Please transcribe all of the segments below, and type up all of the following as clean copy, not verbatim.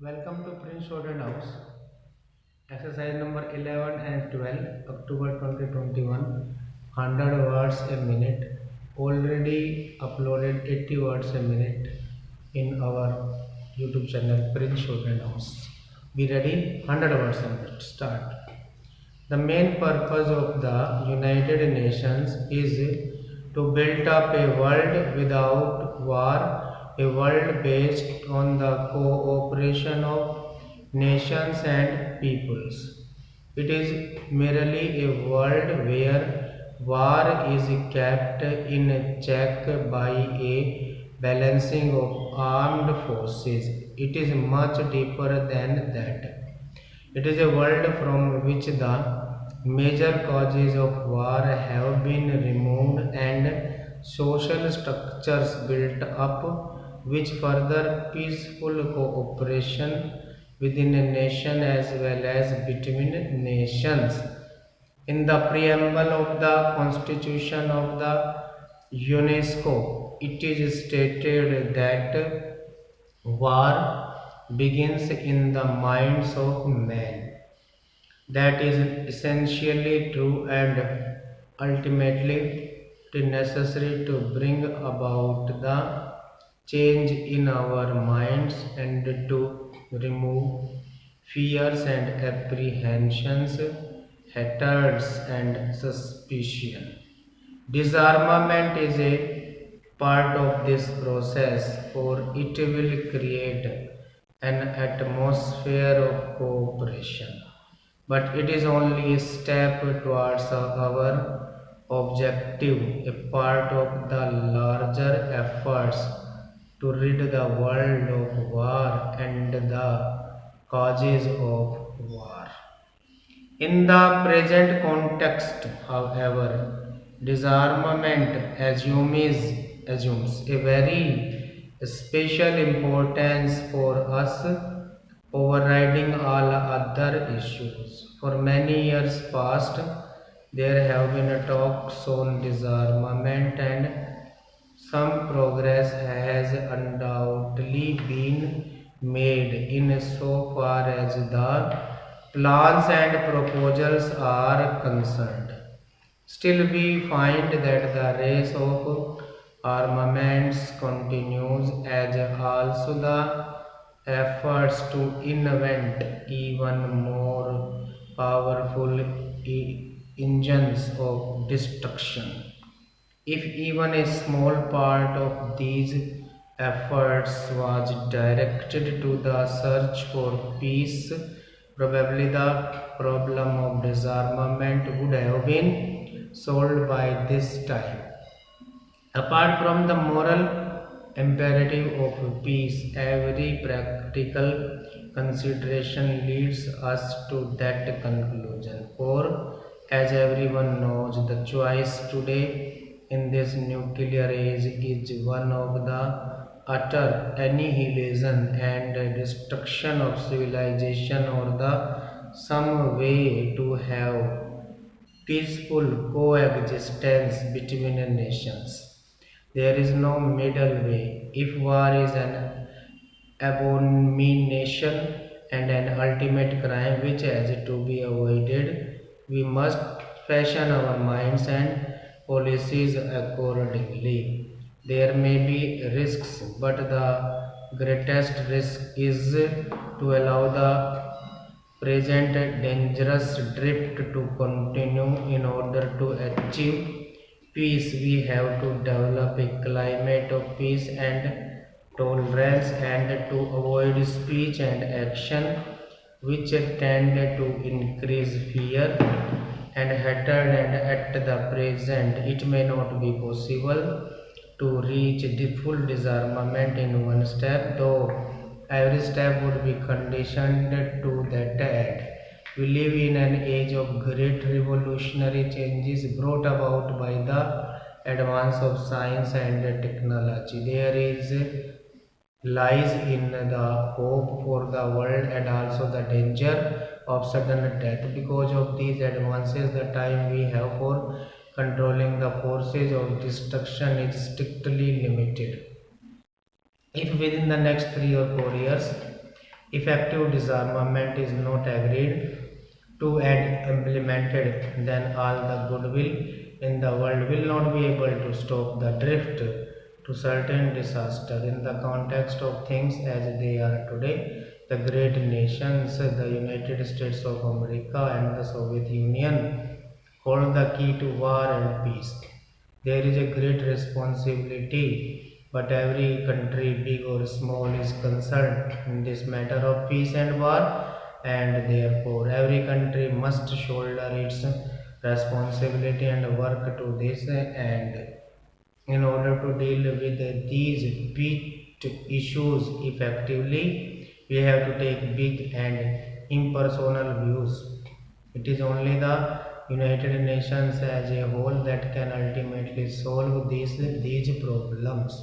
Welcome to Prince Jordan House. Exercise number 11 and 12, October 2021. 100 words a minute. Already uploaded 80 words a minute in our YouTube channel Prince Jordan House. Be ready? 100 words a minute. Start. The main purpose of the United Nations is to build up a world without war, a world based on the cooperation of nations and peoples. It is merely a world where war is kept in check by a balancing of armed forces. It is much deeper than that. It is a world from which the major causes of war have been removed and social structures built up which further peaceful cooperation within a nation as well as between nations. In the preamble of the Constitution of the UNESCO, it is stated that war begins in the minds of men. That is essentially true and ultimately it is necessary to bring about the change in our minds and to remove fears and apprehensions, hatreds and suspicion. Disarmament is a part of this process, for it will create an atmosphere of cooperation. But it is only a step towards our objective, a part of the larger efforts to rid the world of war and the causes of war. In the present context, however, disarmament assumes a very special importance for us, overriding all other issues. For many years past, there have been talks on disarmament, and some progress has undoubtedly been made in so far as the plans and proposals are concerned. Still, we find that the race of armaments continues, as also the efforts to invent even more powerful engines of destruction. If even a small part of these efforts was directed to the search for peace, probably the problem of disarmament would have been solved by this time. Apart from the moral imperative of peace, every practical consideration leads us to that conclusion. For, as everyone knows, the choice today in this nuclear age is one of the utter annihilation and destruction of civilization, or the some way to have peaceful coexistence between nations. There is no middle way. If war is an abomination and an ultimate crime which has to be avoided, we must fashion our minds and policies accordingly. There may be risks, but the greatest risk is to allow the present dangerous drift to continue. In order to achieve peace, we have to develop a climate of peace and tolerance, and to avoid speech and action which tend to increase fear and hatred. And at the present, it may not be possible to reach the full disarmament in one step, though every step would be conditioned to that end. We live in an age of great revolutionary changes brought about by the advance of science and technology. There is lies in the hope for the world and also the danger of sudden death. Because of these advances, the time we have for controlling the forces of destruction is strictly limited. If within the next 3 or 4 years effective disarmament is not agreed to and implemented, then all the goodwill in the world will not be able to stop the drift to certain disaster. In the context of things as they are today, the great nations, the United States of America and the Soviet Union, hold the key to war and peace. There is a great responsibility, but every country, big or small, is concerned in this matter of peace and war, and therefore every country must shoulder its responsibility and work to this end. In order to deal with these big issues effectively, we have to take big and impersonal views. It is only the United Nations as a whole that can ultimately solve these problems.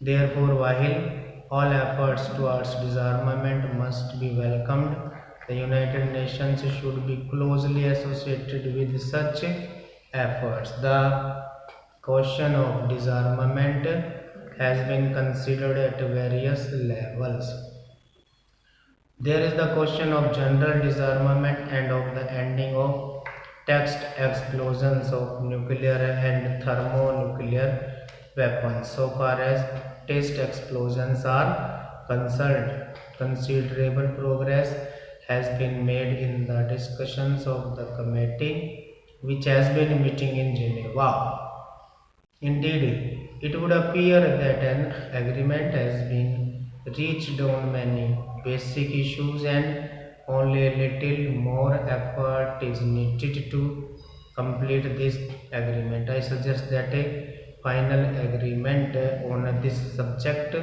Therefore, while all efforts towards disarmament must be welcomed, the United Nations should be closely associated with such efforts. The question of disarmament has been considered at various levels. There is the question of general disarmament and of the ending of test explosions of nuclear and thermonuclear weapons. So far as test explosions are concerned, considerable progress has been made in the discussions of the committee which has been meeting in Geneva. Indeed, it would appear that an agreement has been reached on many basic issues and only a little more effort is needed to complete this agreement. I suggest that a final agreement on this subject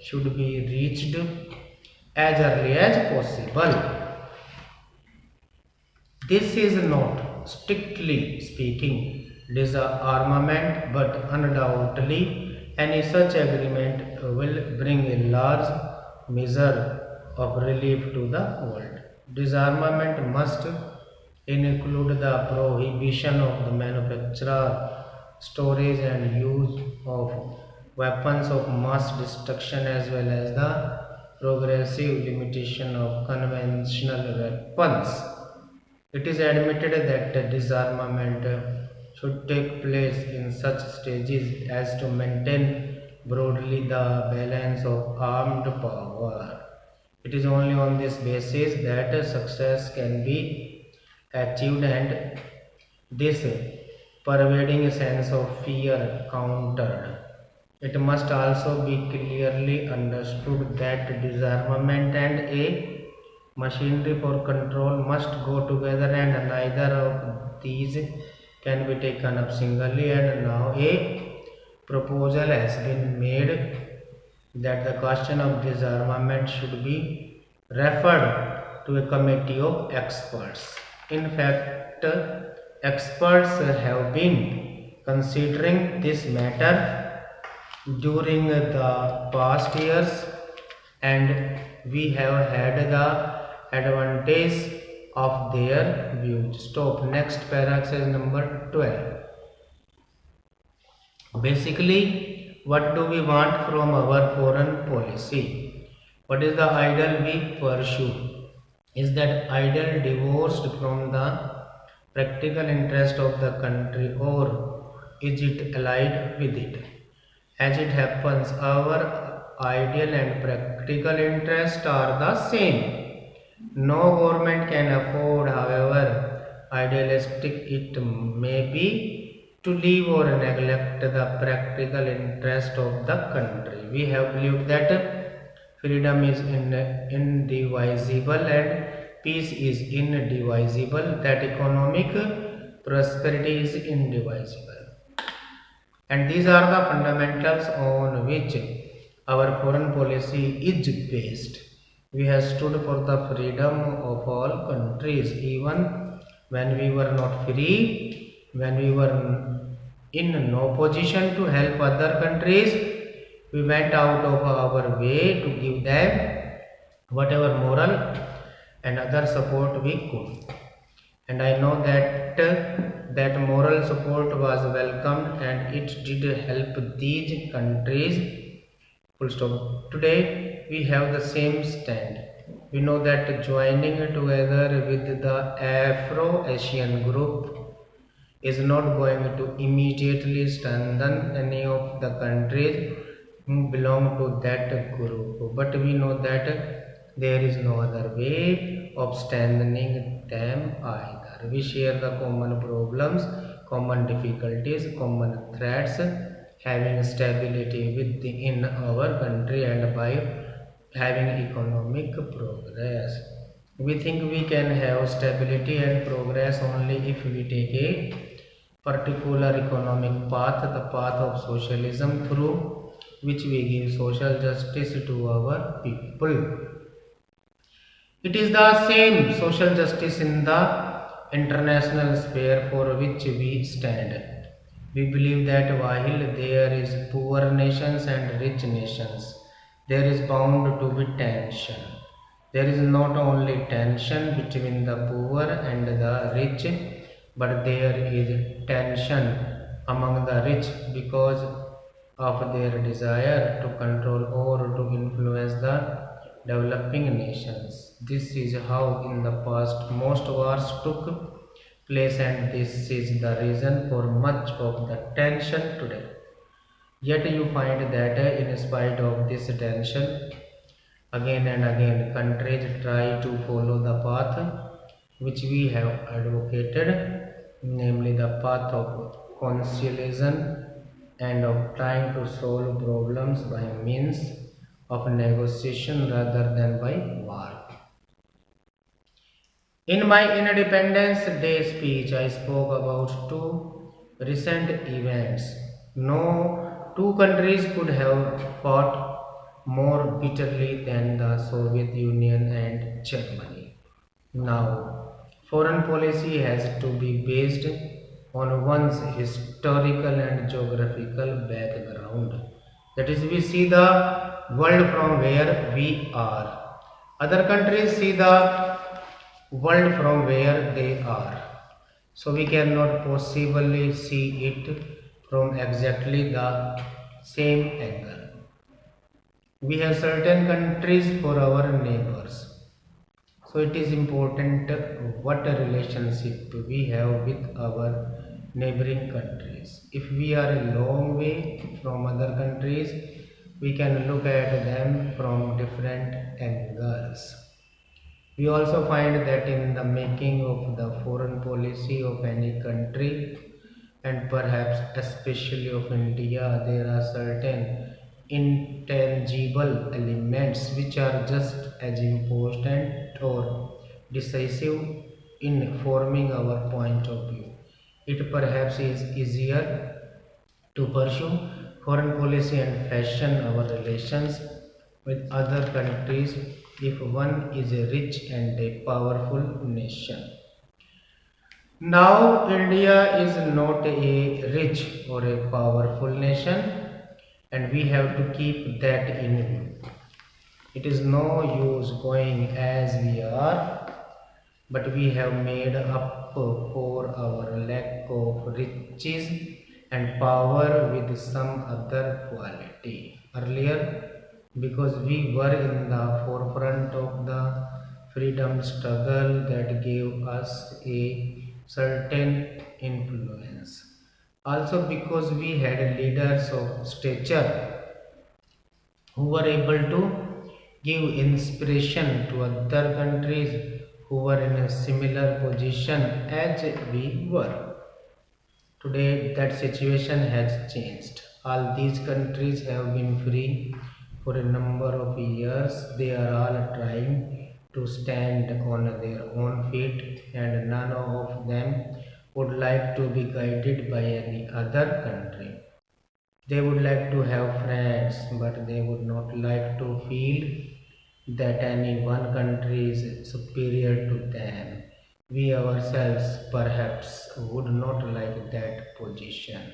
should be reached as early as possible. This is not, strictly speaking, disarmament, but undoubtedly any such agreement will bring a large measure of relief to the world. Disarmament must include the prohibition of the manufacture, storage and use of weapons of mass destruction as well as the progressive limitation of conventional weapons. It is admitted that disarmament should take place in such stages as to maintain broadly the balance of armed power. It is only on this basis that success can be achieved and this pervading sense of fear countered. It must also be clearly understood that disarmament and a machinery for control must go together and neither of these can be taken up singly, and now a proposal has been made that the question of disarmament should be referred to a committee of experts. In fact, experts have been considering this matter during the past years and we have had the advantage of their views. Stop. Next paragraph is number 12. Basically, what do we want from our foreign policy? What is the ideal we pursue? Is that ideal divorced from the practical interest of the country or is it allied with it? As it happens, our ideal and practical interest are the same. No government can afford, however idealistic it may be, to leave or neglect the practical interest of the country. We have believed that freedom is indivisible and peace is indivisible, that economic prosperity is indivisible. And these are the fundamentals on which our foreign policy is based. We have stood for the freedom of all countries, even when we were not free, when we were in no position to help other countries. We went out of our way to give them whatever moral and other support we could. And I know that that moral support was welcomed and it did help these countries. Full stop. Today we have the same stand. We know that joining together with the Afro-Asian group is not going to immediately strengthen any of the countries who belong to that group. But we know that there is no other way of strengthening them either. We share the common problems, common difficulties, common threats, having stability within our country and by having economic progress. We think we can have stability and progress only if we take a particular economic path, the path of socialism, through which we give social justice to our people. It is the same social justice in the international sphere for which we stand. We believe that while there is poor nations and rich nations, there is bound to be tension. There is not only tension between the poor and the rich, but there is tension among the rich because of their desire to control or to influence the developing nations. This is how in the past most wars took place, and this is the reason for much of the tension today. Yet you find that in spite of this tension, again and again countries try to follow the path which we have advocated, namely the path of conciliation and of trying to solve problems by means of negotiation rather than by war. In my Independence Day speech, I spoke about two recent events. No two countries could have fought more bitterly than the Soviet Union and Germany. Now, foreign policy has to be based on one's historical and geographical background. That is, we see the world from where we are. Other countries see the world from where they are. So we cannot possibly see it from exactly the same angle. We have certain countries for our neighbors. So it is important what a relationship we have with our neighboring countries. If we are a long way from other countries, we can look at them from different angles. We also find that in the making of the foreign policy of any country, and perhaps especially of India, there are certain intangible elements which are just as important or decisive in forming our point of view. It perhaps is easier to pursue foreign policy and fashion our relations with other countries if one is a rich and a powerful nation. Now, India is not a rich or a powerful nation, and we have to keep that in view. It is no use going as we are, but we have made up for our lack of riches and power with some other quality. Earlier, because we were in the forefront of the freedom struggle that gave us a certain influence. Also, because we had leaders of stature who were able to give inspiration to other countries who were in a similar position as we were. Today, that situation has changed. All these countries have been free for a number of years. They are all trying to stand on their own feet, and none of them would like to be guided by any other country. They would like to have friends, but they would not like to feel that any one country is superior to them. We ourselves perhaps would not like that position.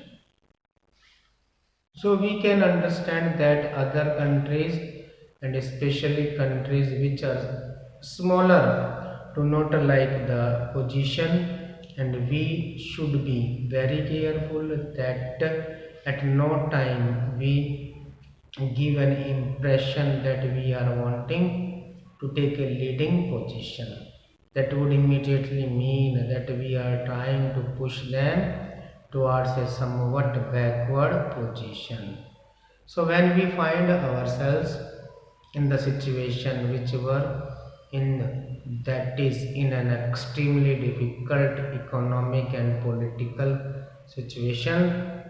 So we can understand that other countries, and especially countries which are smaller, do not like the position, and we should be very careful that at no time we give an impression that we are wanting to take a leading position. That would immediately mean that we are trying to push them towards a somewhat backward position. So when we find ourselves in the situation which were in, that is in an extremely difficult economic and political situation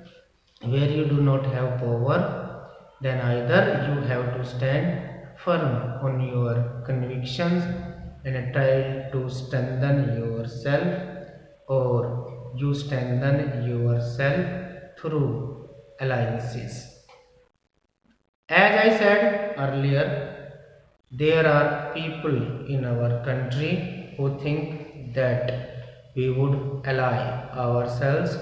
where you do not have power, then either you have to stand firm on your convictions and try to strengthen yourself, or you strengthen yourself through alliances. As I said earlier, there are people in our country who think that we would ally ourselves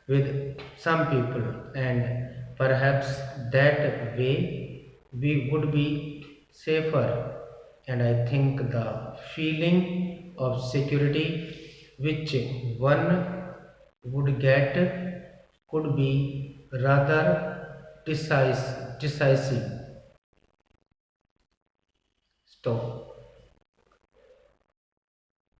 with some people, and perhaps that way we would be safer. And I think the feeling of security which one would get could be rather decisive. Stop.